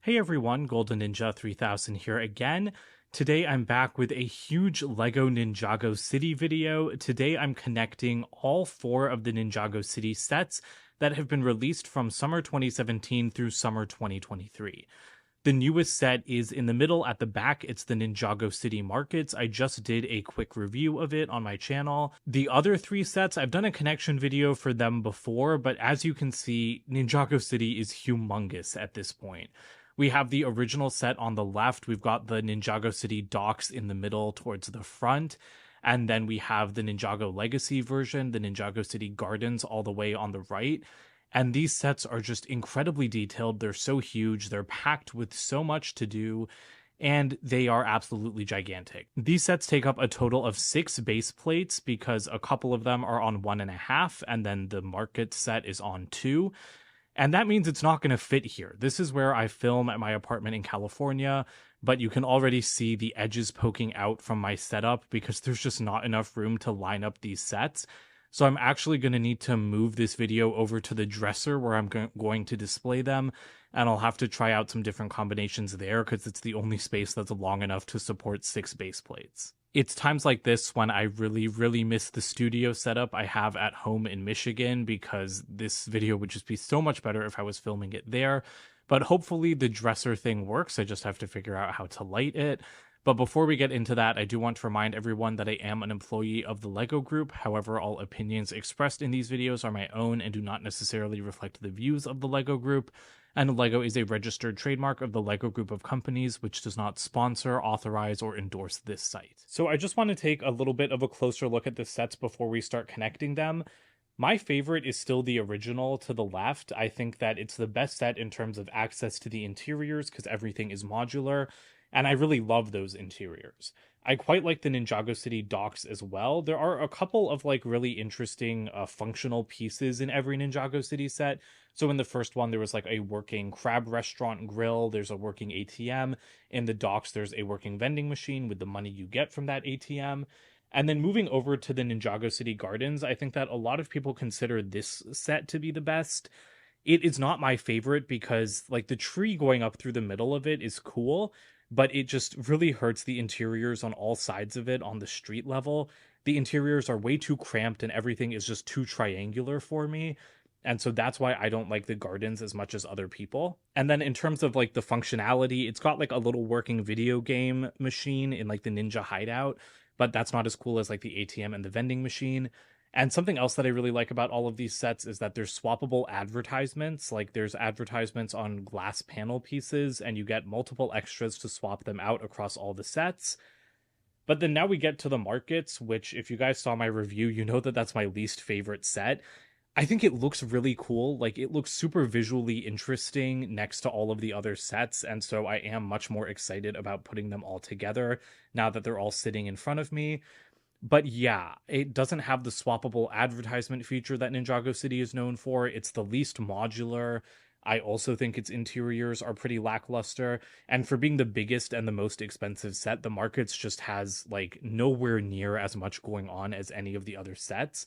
Hey everyone, Golden Ninja 3000 here again. Today I'm back with a huge LEGO Ninjago City video. Today I'm connecting all four of the Ninjago City sets that have been released from summer 2017 through summer 2023. The newest set is in the middle at the back. It's the Ninjago City Markets. I just did a quick review of it on my channel. The other three sets, I've done a connection video for them before, but as you can see, Ninjago City is humongous at this point. We have the original set on the left. We've got the Ninjago City docks in the middle towards the front. And then we have the Ninjago Legacy version, the Ninjago City Gardens all the way on the right. And these sets are just incredibly detailed. They're so huge. They're packed with so much to do. And they are absolutely gigantic. These sets take up a total of 6 base plates because a couple of them are on 1.5, and then the market set is on 2. And that means it's not going to fit here. This is where I film at my apartment in California, but you can already see the edges poking out from my setup because there's just not enough room to line up these sets. So I'm actually going to need to move this video over to the dresser where I'm going to display them, and I'll have to try out some different combinations there because it's the only space that's long enough to support 6 base plates. It's times like this when I really miss the studio setup I have at home in Michigan, because this video would just be so much better if I was filming it there. But hopefully the dresser thing works. I just have to figure out how to light it. But before we get into that, I do want to remind everyone that I am an employee of the LEGO Group. However, all opinions expressed in these videos are my own and do not necessarily reflect the views of the LEGO Group. And LEGO is a registered trademark of the LEGO Group of companies, which does not sponsor, authorize, or endorse this site. So I just want to take a little bit of a closer look at the sets before we start connecting them. My favorite is still the original to the left. I think that it's the best set in terms of access to the interiors because everything is modular, and I really love those interiors. I quite like the Ninjago City docks as well. There are a couple of really interesting functional pieces in every Ninjago City set. So in the first one, there was a working crab restaurant grill. There's a working ATM. In the docks, there's a working vending machine with the money you get from that ATM. And then moving over to the Ninjago City Gardens, I think that a lot of people consider this set to be the best. It is not my favorite because the tree going up through the middle of it is cool, but it just really hurts the interiors on all sides of it on the street level. The interiors are way too cramped and everything is just too triangular for me. And so that's why I don't like the gardens as much as other people. And then in terms of the functionality, it's got a little working video game machine in the Ninja Hideout, but that's not as cool as the ATM and the vending machine. And something else that I really like about all of these sets is that there's swappable advertisements. There's advertisements on glass panel pieces, and you get multiple extras to swap them out across all the sets. But then now we get to the markets, which if you guys saw my review, you know that that's my least favorite set. I think it looks really cool. It looks super visually interesting next to all of the other sets, and so I am much more excited about putting them all together now that they're all sitting in front of me. But yeah, it doesn't have the swappable advertisement feature that Ninjago City is known for. It's the least modular. I also think its interiors are pretty lackluster. And for being the biggest and the most expensive set, the markets just has nowhere near as much going on as any of the other sets.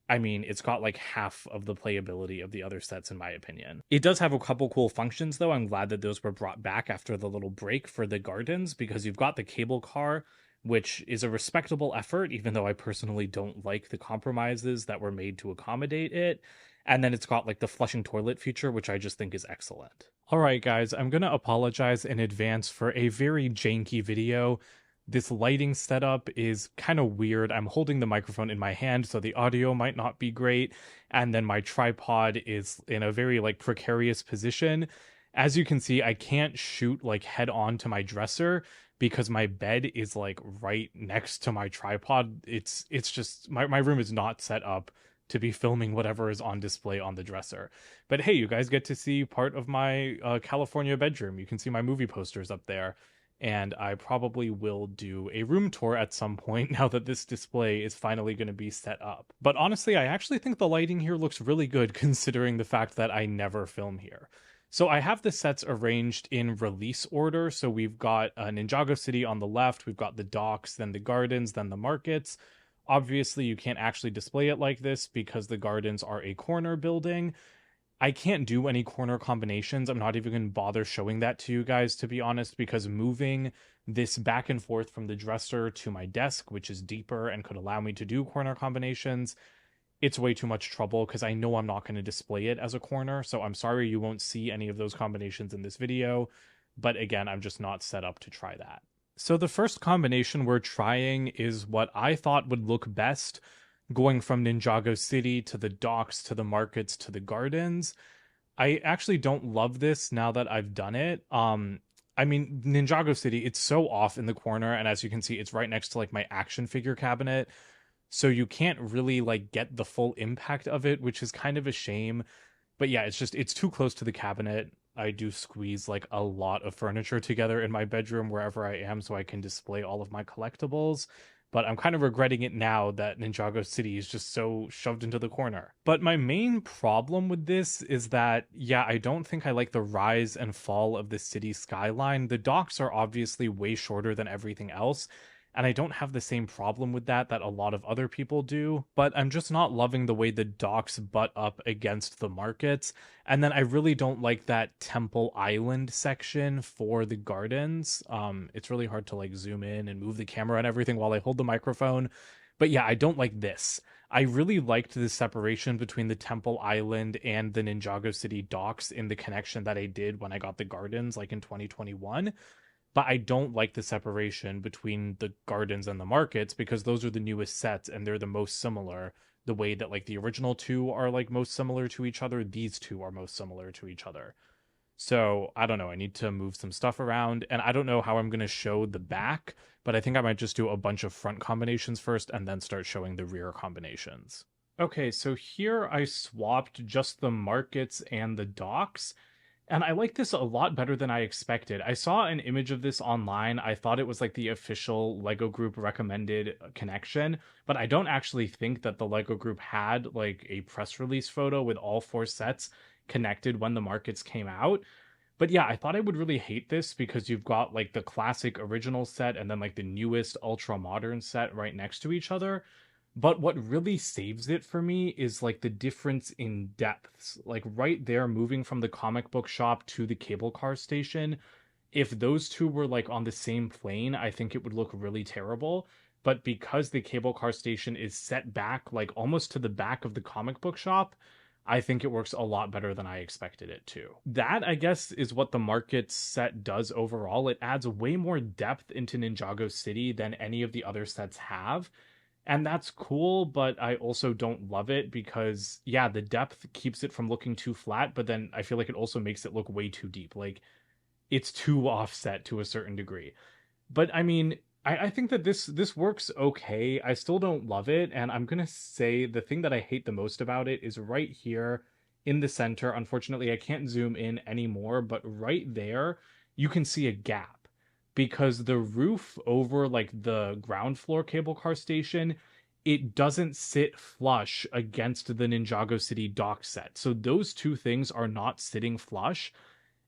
I mean, it's got half of the playability of the other sets, in my opinion. It does have a couple cool functions, though. I'm glad that those were brought back after the little break for the gardens, because you've got the cable car, which is a respectable effort, even though I personally don't like the compromises that were made to accommodate it. And then it's got the flushing toilet feature, which I just think is excellent. All right, guys, I'm going to apologize in advance for a very janky video. This lighting setup is kind of weird. I'm holding the microphone in my hand, so the audio might not be great. And then my tripod is in a very precarious position. As you can see, I can't shoot head on to my dresser because my bed is right next to my tripod. It's just my room is not set up to be filming whatever is on display on the dresser. But hey, you guys get to see part of my California bedroom. You can see my movie posters up there. And I probably will do a room tour at some point now that this display is finally going to be set up. But honestly, I actually think the lighting here looks really good considering the fact that I never film here. So I have the sets arranged in release order. So we've got Ninjago City on the left, we've got the docks, then the gardens, then the markets. Obviously, you can't actually display it like this because the gardens are a corner building. I can't do any corner combinations. I'm not even going to bother showing that to you guys, to be honest, because moving this back and forth from the dresser to my desk, which is deeper and could allow me to do corner combinations, it's way too much trouble because I know I'm not going to display it as a corner. So I'm sorry you won't see any of those combinations in this video. But again, I'm just not set up to try that. So the first combination we're trying is what I thought would look best going from Ninjago City to the docks to the markets to the gardens. I actually don't love this now that I've done it. I mean, Ninjago City, it's so off in the corner, and as you can see, it's right next to like my action figure cabinet. So you can't really like get the full impact of it, which is kind of a shame. But yeah, it's too close to the cabinet. I do squeeze like a lot of furniture together in my bedroom wherever I am so I can display all of my collectibles. But I'm kind of regretting it now that Ninjago City is just so shoved into the corner. But my main problem with this is that, yeah, I don't think I like the rise and fall of the city skyline. The docks are obviously way shorter than everything else, and I don't have the same problem with that a lot of other people do, but I'm just not loving the way the docks butt up against the markets. And then I really don't like that Temple Island section for the gardens. It's really hard to like zoom in and move the camera and everything while I hold the microphone. But yeah, I don't like this. I really liked the separation between the Temple Island and the Ninjago City docks in the connection that I did when I got the gardens like in 2021, but I don't like the separation between the gardens and the markets because those are the newest sets and they're the most similar. The way that like the original two are like most similar to each other, these two are most similar to each other. So I don't know. I need to move some stuff around, and I don't know how I'm going to show the back, but I think I might just do a bunch of front combinations first and then start showing the rear combinations. Okay, so here I swapped just the markets and the docks. And I like this a lot better than I expected. I saw an image of this online. I thought it was like the official LEGO Group recommended connection, but I don't actually think that the LEGO Group had like a press release photo with all four sets connected when the markets came out. But yeah, I thought I would really hate this because you've got like the classic original set and then like the newest ultra modern set right next to each other. But what really saves it for me is like the difference in depths. Like right there, moving from the comic book shop to the cable car station. If those two were like on the same plane, I think it would look really terrible. But because the cable car station is set back, like almost to the back of the comic book shop, I think it works a lot better than I expected it to. That, I guess, is what the market set does overall. It adds way more depth into Ninjago City than any of the other sets have, and that's cool, but I also don't love it because, yeah, the depth keeps it from looking too flat, but then I feel like it also makes it look way too deep. Like, it's too offset to a certain degree. But I mean, I think that this works okay. I still don't love it, and I'm gonna say the thing that I hate the most about it is right here in the center. Unfortunately, I can't zoom in anymore, but right there, you can see a gap because the roof over like the ground floor cable car station, it doesn't sit flush against the Ninjago City dock set. So those two things are not sitting flush,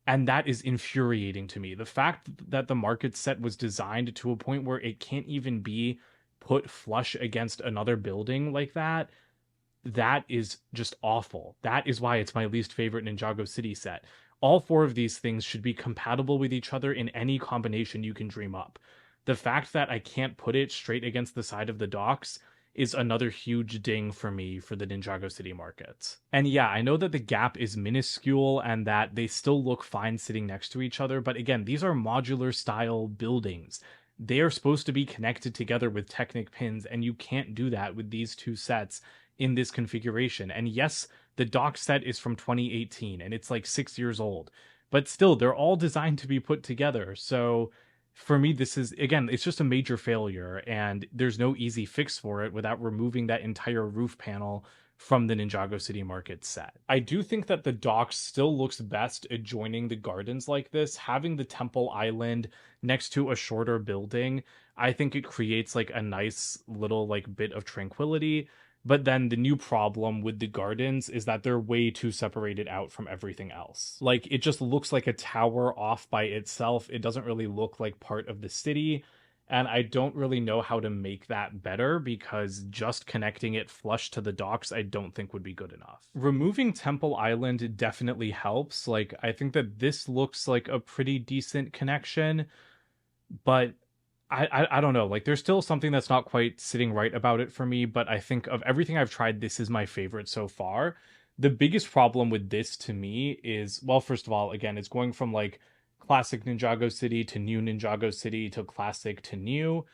and that is infuriating to me. The fact that the market set was designed to a point where it can't even be put flush against another building like that, that is just awful. That is why it's my least favorite Ninjago City set. All four of these things should be compatible with each other in any combination you can dream up. The fact that I can't put it straight against the side of the docks is another huge ding for me for the Ninjago City markets. And yeah, I know that the gap is minuscule and that they still look fine sitting next to each other, but again, these are modular style buildings. They are supposed to be connected together with Technic pins, and you can't do that with these two sets in this configuration. And yes, the dock set is from 2018 and it's like 6 years old, but still, they're all designed to be put together. So for me, this is, again, it's just a major failure, and there's no easy fix for it without removing that entire roof panel from the Ninjago City Market set. I do think that the dock still looks best adjoining the gardens like this. Having the Temple Island next to a shorter building, I think it creates like a nice little like bit of tranquility. But then the new problem with the gardens is that they're way too separated out from everything else. Like, it just looks like a tower off by itself. It doesn't really look like part of the city. And I don't really know how to make that better because just connecting it flush to the docks, I don't think would be good enough. Removing Temple Island definitely helps. Like, I think that this looks like a pretty decent connection, but I don't know. Like, there's still something that's not quite sitting right about it for me, but I think of everything I've tried, this is my favorite so far. The biggest problem with this to me is, well, first of all, again, it's going from like classic Ninjago City to new Ninjago City to classic to new.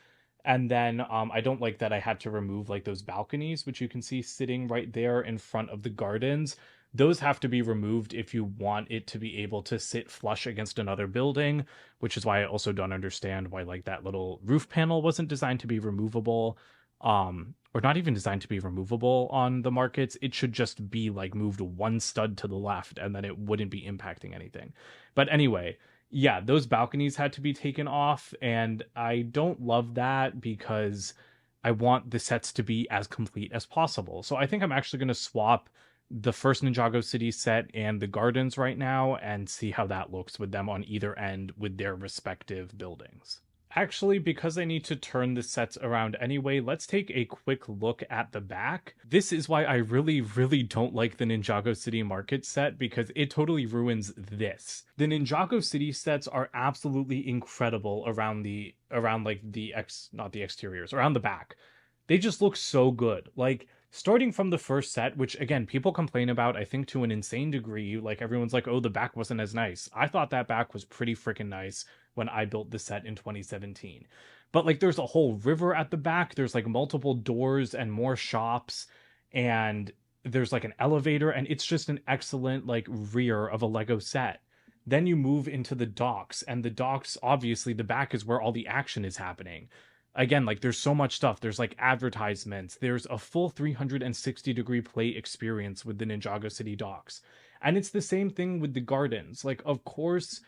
And then I don't like that I had to remove like those balconies, which you can see sitting right there in front of the gardens. Those have to be removed if you want it to be able to sit flush against another building, which is why I also don't understand why like that little roof panel wasn't designed to be removable, or not even designed to be removable on the markets. It should just be like moved one stud to the left and then it wouldn't be impacting anything. But anyway, yeah, those balconies had to be taken off, and I don't love that because I want the sets to be as complete as possible. So I think I'm actually going to swap the first Ninjago City set and the gardens right now and see how that looks with them on either end with their respective buildings. Actually, because I need to turn the sets around anyway, let's take a quick look at the back. This is why I really don't like the Ninjago City Market set, because it totally ruins this. The Ninjago City sets are absolutely incredible around not the exteriors, around the back. They just look so good. Like, starting from the first set, which again, people complain about, I think to an insane degree. Like, everyone's like, oh, the back wasn't as nice. I thought that back was pretty freaking nice when I built the set in 2017. But like, there's a whole river at the back, there's like multiple doors and more shops, and there's like an elevator, and it's just an excellent like rear of a Lego set. Then you move into the docks, and the docks, obviously the back is where all the action is happening. Again, like, there's so much stuff. There's like advertisements, there's a full 360-degree play experience with the Ninjago City docks. And it's the same thing with the gardens. Like, of course,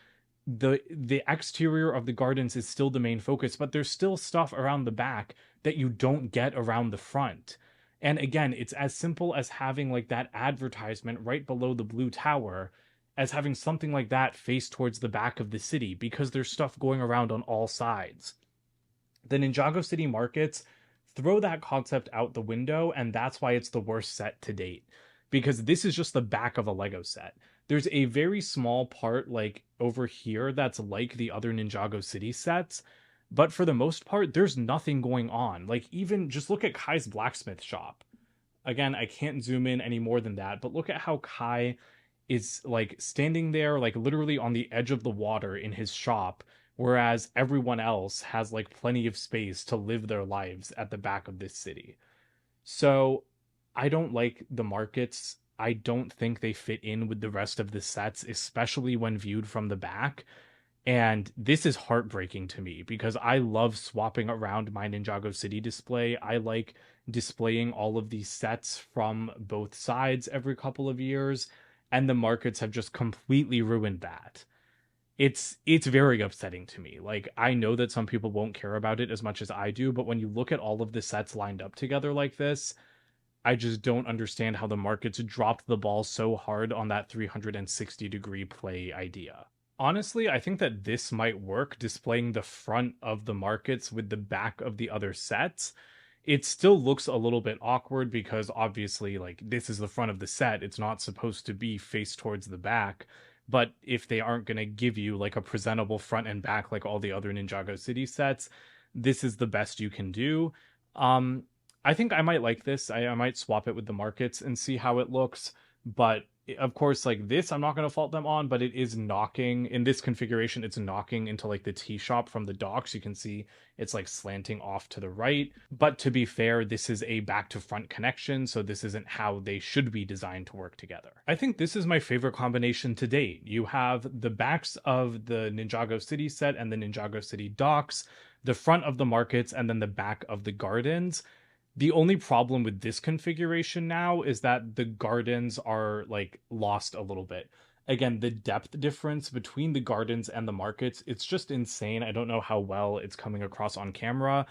the exterior of the gardens is still the main focus, but there's still stuff around the back that you don't get around the front. And again, it's as simple as having like that advertisement right below the blue tower, as having something like that face towards the back of the city, because there's stuff going around on all sides. The Ninjago City markets throw that concept out the window, and that's why it's the worst set to date. Because this is just the back of a Lego set. There's a very small part, like over here, that's like the other Ninjago City sets, but for the most part, there's nothing going on. Like, even just look at Kai's blacksmith shop. Again, I can't zoom in any more than that, but look at how Kai is like standing there, like literally on the edge of the water in his shop, whereas everyone else has like plenty of space to live their lives at the back of this city. So I don't like the markets. I don't think they fit in with the rest of the sets, especially when viewed from the back. And this is heartbreaking to me because I love swapping around my Ninjago City display. I like displaying all of these sets from both sides every couple of years, and the markets have just completely ruined that. It's very upsetting to me. Like, I know that some people won't care about it as much as I do, but when you look at all of the sets lined up together like this, I just don't understand how the markets dropped the ball so hard on that 360-degree play idea. Honestly, I think that this might work, displaying the front of the markets with the back of the other sets. It still looks a little bit awkward because obviously, like, this is the front of the set. It's not supposed to be faced towards the back. But if they aren't going to give you like a presentable front and back like all the other Ninjago City sets, this is the best you can do. Um, I think I might like this. I might swap it with the markets and see how it looks. But of course, like this, I'm not going to fault them on, but it is knocking in this configuration. It's knocking into like the tea shop from the docks. You can see it's like slanting off to the right. But to be fair, this is a back to front connection, so this isn't how they should be designed to work together. I think this is my favorite combination to date. You have the backs of the Ninjago City set and the Ninjago City docks, the front of the markets, and then the back of the gardens. The only problem with this configuration now is that the gardens are like lost a little bit. Again, the depth difference between the gardens and the markets, it's just insane. I don't know how well it's coming across on camera,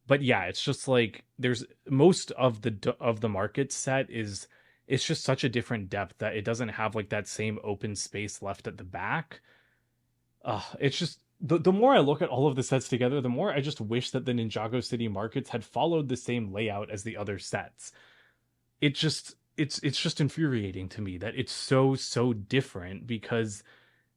but yeah, it's just like there's most of the market set is, it's just such a different depth that it doesn't have like that same open space left at the back. It's just the more I look at all of the sets together, the more I just wish that the Ninjago City markets had followed the same layout as the other sets. It's just infuriating to me that it's so different because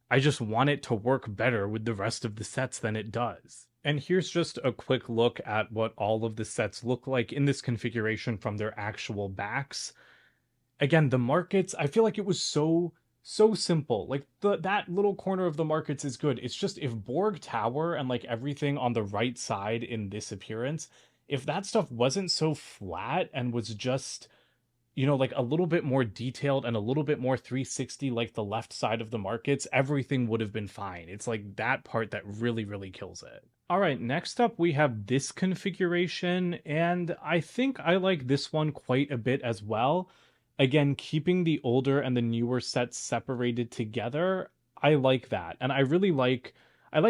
I just want it to work better with the rest of the sets than it does. And here's just a quick look at what all of the sets look like in this configuration from their actual backs. Again, the markets, I feel like it was so simple. Like that little corner of the markets is good. It's just if Borg Tower and like everything on the right side in this appearance, if that stuff wasn't so flat and was just, like a little bit more detailed and a little bit more 360 like the left side of the markets, everything would have been fine. It's like that part that really kills it. All right, next up we have this configuration, and I think I like this one quite a bit as well. Again, keeping the older and the newer sets separated together, I like that. And I like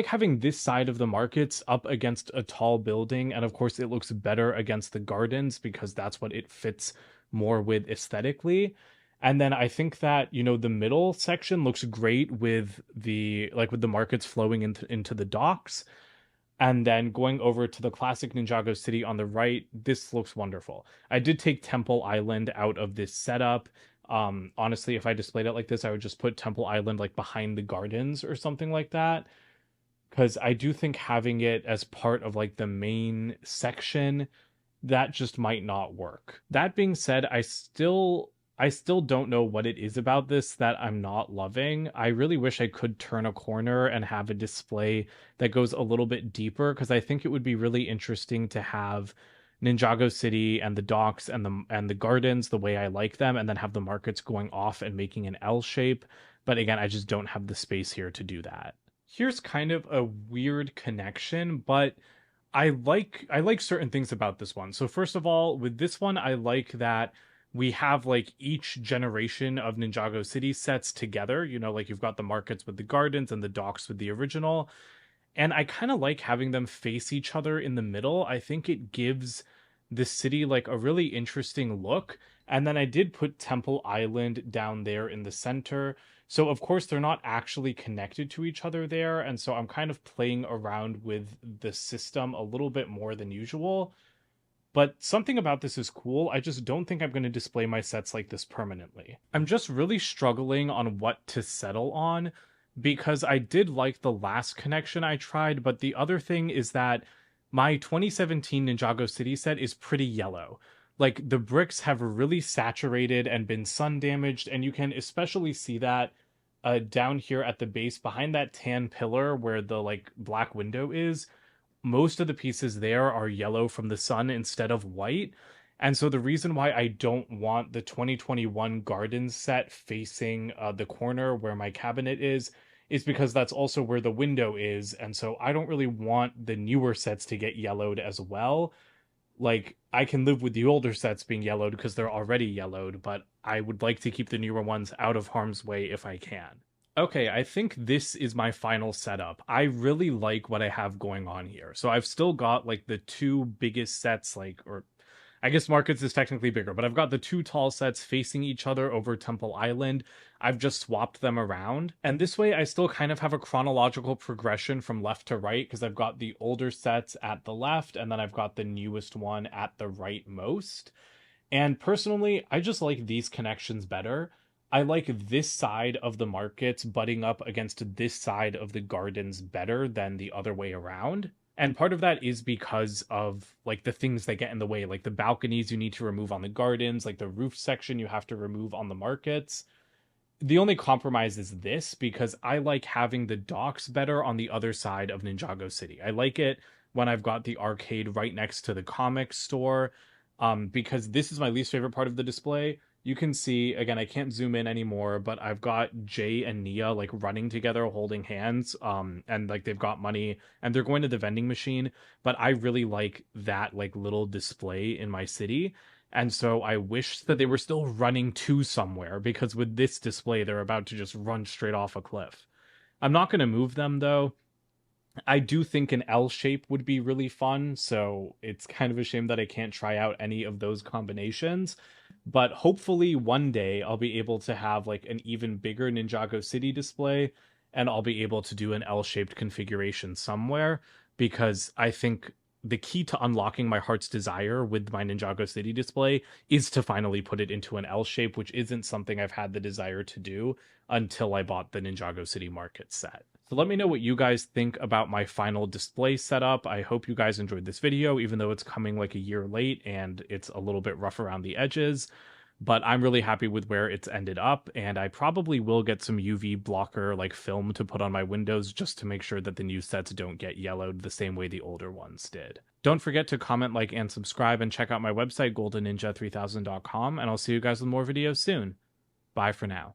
having this side of the markets up against a tall building, and of course it looks better against the gardens because that's what it fits more with aesthetically. And then I think that, the middle section looks great with the markets flowing into the docks. And then going over to the classic Ninjago City on the right, this looks wonderful. I did take Temple Island out of this setup. Honestly, if I displayed it like this, I would just put Temple Island like behind the gardens or something like that. Because I do think having it as part of like the main section, that just might not work. That being said, I still don't know what it is about this that I'm not loving. I really wish I could turn a corner and have a display that goes a little bit deeper because I think it would be really interesting to have Ninjago City and the docks and the gardens the way I like them, and then have the markets going off and making an L shape. But again, I just don't have the space here to do that. Here's kind of a weird connection, but I like certain things about this one. So first of all, with this one, I like that we have like each generation of Ninjago City sets together. Like you've got the markets with the gardens and the docks with the original. And I kind of like having them face each other in the middle. I think it gives the city like a really interesting look. And then I did put Temple Island down there in the center. So, of course, they're not actually connected to each other there. And so I'm kind of playing around with the system a little bit more than usual. But something about this is cool. I just don't think I'm going to display my sets like this permanently. I'm just really struggling on what to settle on because I did like the last connection I tried, but the other thing is that my 2017 Ninjago City set is pretty yellow. Like the bricks have really saturated and been sun damaged, and you can especially see that down here at the base behind that tan pillar where the like black window is. Most of the pieces there are yellow from the sun instead of white. And so the reason why I don't want the 2021 garden set facing the corner where my cabinet is because that's also where the window is. And so I don't really want the newer sets to get yellowed as well. Like I can live with the older sets being yellowed because they're already yellowed, but I would like to keep the newer ones out of harm's way if I can. Okay, I think this is my final setup. I really like what I have going on here. So I've still got like the two biggest sets, or I guess Markets is technically bigger, but I've got the two tall sets facing each other over Temple Island. I've just swapped them around. And this way I still kind of have a chronological progression from left to right because I've got the older sets at the left and then I've got the newest one at the right most. And personally, I just like these connections better. I like this side of the markets butting up against this side of the gardens better than the other way around. And part of that is because of like the things that get in the way, like the balconies you need to remove on the gardens, like the roof section you have to remove on the markets. The only compromise is this because I like having the docks better on the other side of Ninjago City. I like it when I've got the arcade right next to the comics store, because this is my least favorite part of the display. You can see, again, I can't zoom in anymore, but I've got Jay and Nia like running together, holding hands, and like they've got money and they're going to the vending machine. But I really like that like little display in my city. And so I wish that they were still running to somewhere because with this display, they're about to just run straight off a cliff. I'm not going to move them though. I do think an L shape would be really fun, so it's kind of a shame that I can't try out any of those combinations. But hopefully one day I'll be able to have like an even bigger Ninjago City display. and I'll be able to do an L-shaped configuration somewhere, because I think the key to unlocking my heart's desire with my Ninjago City display is to finally put it into an L shape, which isn't something I've had the desire to do until I bought the Ninjago City Market set. So let me know what you guys think about my final display setup. I hope you guys enjoyed this video, even though it's coming like a year late and it's a little bit rough around the edges. But I'm really happy with where it's ended up, and I probably will get some UV blocker like film to put on my windows just to make sure that the new sets don't get yellowed the same way the older ones did. Don't forget to comment, like, and subscribe, and check out my website, goldenninja3000.com, and I'll see you guys with more videos soon. Bye for now.